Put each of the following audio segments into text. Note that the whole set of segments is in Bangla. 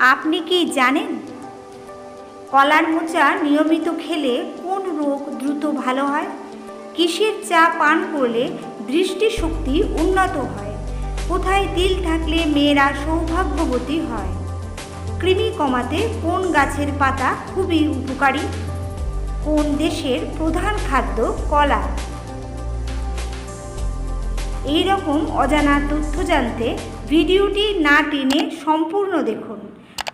আপনি কি জানেন কলার মোচা নিয়মিত খেলে কোন রোগ দ্রুত ভালো হয়? কিসের চা পান করলে দৃষ্টিশক্তি উন্নত হয়? কোথায় তিল থাকলে মেয়েরা সৌভাগ্যবতী হয়? কৃমি কমাতে কোন গাছের পাতা খুবই উপকারী? কোন দেশের প্রধান খাদ্য কলা? এই রকম অজানা তথ্য জানতে ভিডিওটি না টেনে সম্পূর্ণ দেখুন।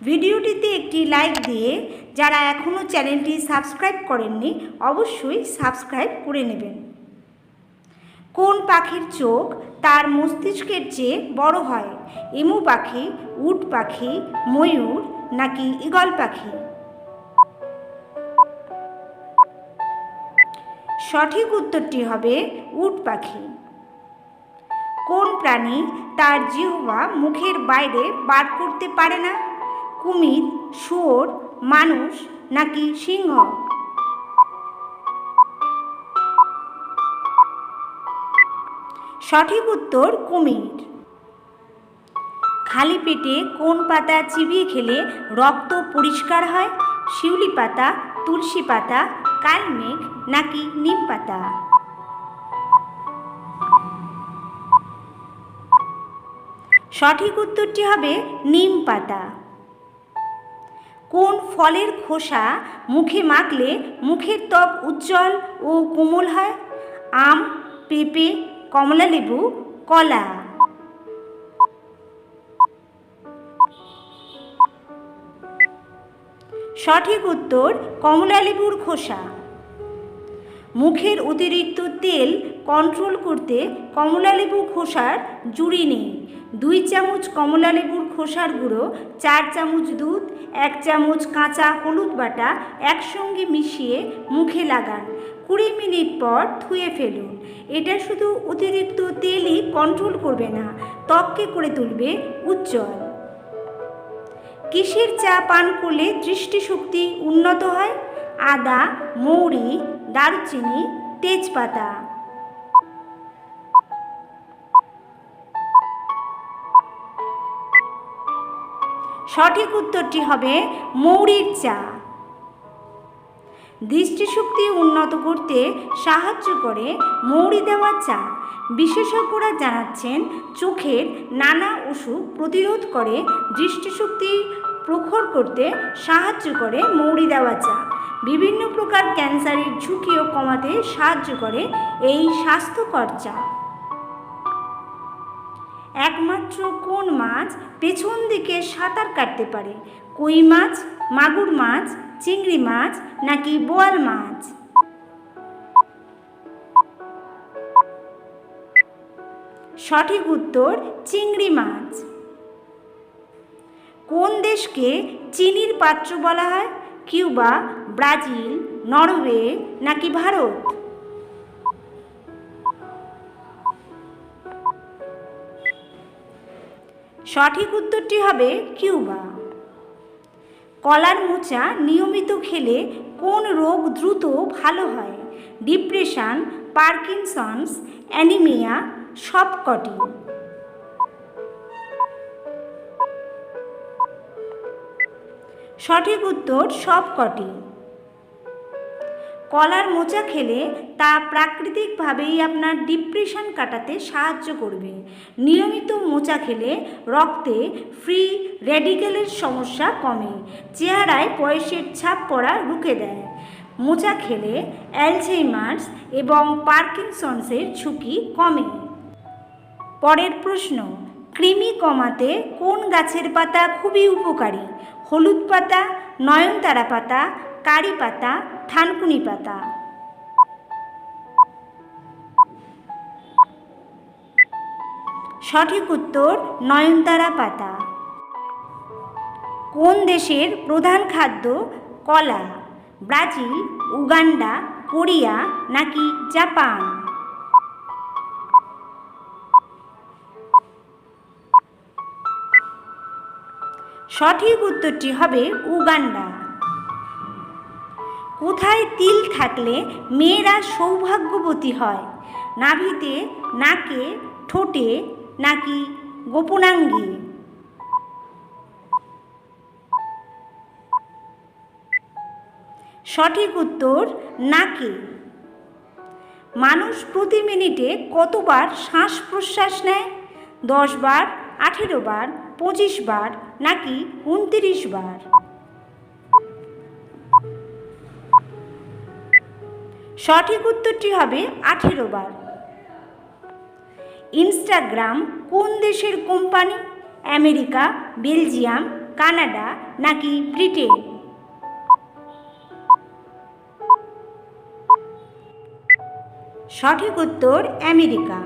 ভিডিওটিতে একটি লাইক দিয়ে যারা এখনও চ্যানেলটি সাবস্ক্রাইব করেননি অবশ্যই সাবস্ক্রাইব করে নেবেন। কোন পাখির চোখ তার মস্তিষ্কের চেয়ে বড় হয়? এমু পাখি, উট পাখি, ময়ূর নাকি ঈগল পাখি? সঠিক উত্তরটি হবে উট পাখি। কোন প্রাণী তার জিহ্বা মুখের বাইরে বার করতে পারে না? কুমির, শুয়োর, মানুষ নাকি সিংহ? সঠিক উত্তর কুমির। খালি পেটে কোন পাতা চিবিয়ে খেলে রক্ত পরিষ্কার হয়? শিউলি পাতা, তুলসী পাতা, কালমেঘ নাকি নিম পাতা? সঠিক উত্তরটি হবে নিম পাতা। কোন ফলের খোসা মুখে মাখলে মুখের ত্বক উজ্জ্বল ও কোমল হয়? আম, পেঁপে, কমলালেবু, কলা? সঠিক উত্তর কমলালেবুর খোসা। মুখের অতিরিক্ত তেল কন্ট্রোল করতে কমলালেবু খোসার জুড়ি নেই। 2 চামচ কমলালেবুর খোসার গুঁড়ো, 4 চামচ দুধ, 1 চামচ কাঁচা হলুদ বাটা একসঙ্গে মিশিয়ে মুখে লাগান। 20 মিনিট পর ধুয়ে ফেলুন। এটা শুধু অতিরিক্ত তেলই কন্ট্রোল করবে না, ত্বককে করে তুলবে উজ্জ্বল। কিসের চা পান করলে দৃষ্টিশক্তি উন্নত হয়? আদা, মৌরি, দারুচিনি, তেজপাতা? সঠিক উত্তরটি হবে মৌরির চা। দৃষ্টিশক্তি উন্নত করতে সাহায্য করে মৌরি দেওয়া চা। বিশেষজ্ঞরা জানাচ্ছেন চোখের নানা অসুখ প্রতিরোধ করে, দৃষ্টিশক্তি প্রখর করতে সাহায্য করে মৌরি দেওয়া চা। বিভিন্ন প্রকার ক্যান্সারের ঝুঁকিও কমাতে সাহায্য করে এই স্বাস্থ্যকর চা। একমাত্র কোন মাছ পেছন দিকে সাঁতার কাটতে পারে? কই মাছ, মাগুর মাছ, চিংড়ি মাছ নাকি বোয়াল মাছ? সঠিক উত্তর চিংড়ি মাছ। কোন দেশকে চিনির পাত্র বলা হয়? কিউবা, ব্রাজিল, নরওয়ে নাকি ভারত? সঠিক উত্তরটি হবে কিউবা। কলার মোচা নিয়মিত খেলে কোন রোগ দ্রুত ভালো হয়? ডিপ্রেশন, পার্কিনসন্স, অ্যানিমিয়া, সবকটি? সঠিক উত্তর সবকটি। কলার মোচা খেলে তা প্রাকৃতিকভাবেই আপনার ডিপ্রেশন কাটাতে সাহায্য করবে। নিয়মিত মোচা খেলে রক্তে ফ্রি র্যাডিক্যালের সমস্যা কমে, চেহারায় বয়সের ছাপ পড়া রুখে দেয়। মোচা খেলে অ্যালঝেইমার্স এবং পার্কিনসন্সের ঝুঁকি কমে। পরের প্রশ্ন, কৃমি কমাতে কোন গাছের পাতা খুবই উপকারী? হলুদ পাতা, নয়নতারা পাতা, কারি পাতা, থানকুনি পাতা? সঠিক উত্তর নয়নতারা পাতা। কোন দেশের প্রধান খাদ্য কলা? ব্রাজিল, উগান্ডা, কোরিয়া নাকি জাপান? সঠিক উত্তরটি হবে উগান্ডা। কোথায় তিল থাকলে মেয়েরা সৌভাগ্যবতী হয়? নাভিতে, নাকে, ঠোঁটে নাকি গোপনাঙ্গে? সঠিক উত্তর নাকে। মানুষ প্রতি মিনিটে কতবার শ্বাস প্রশ্বাস নেয়? 10 বার, 18 বার, 25 বার নাকি 29 বার? সঠিক উত্তরটি হবে 18 বার। ইনস্টাগ্রাম কোন দেশের কোম্পানি? আমেরিকা, বেলজিয়াম, কানাডা নাকি ব্রিটেন? সঠিক উত্তর আমেরিকা।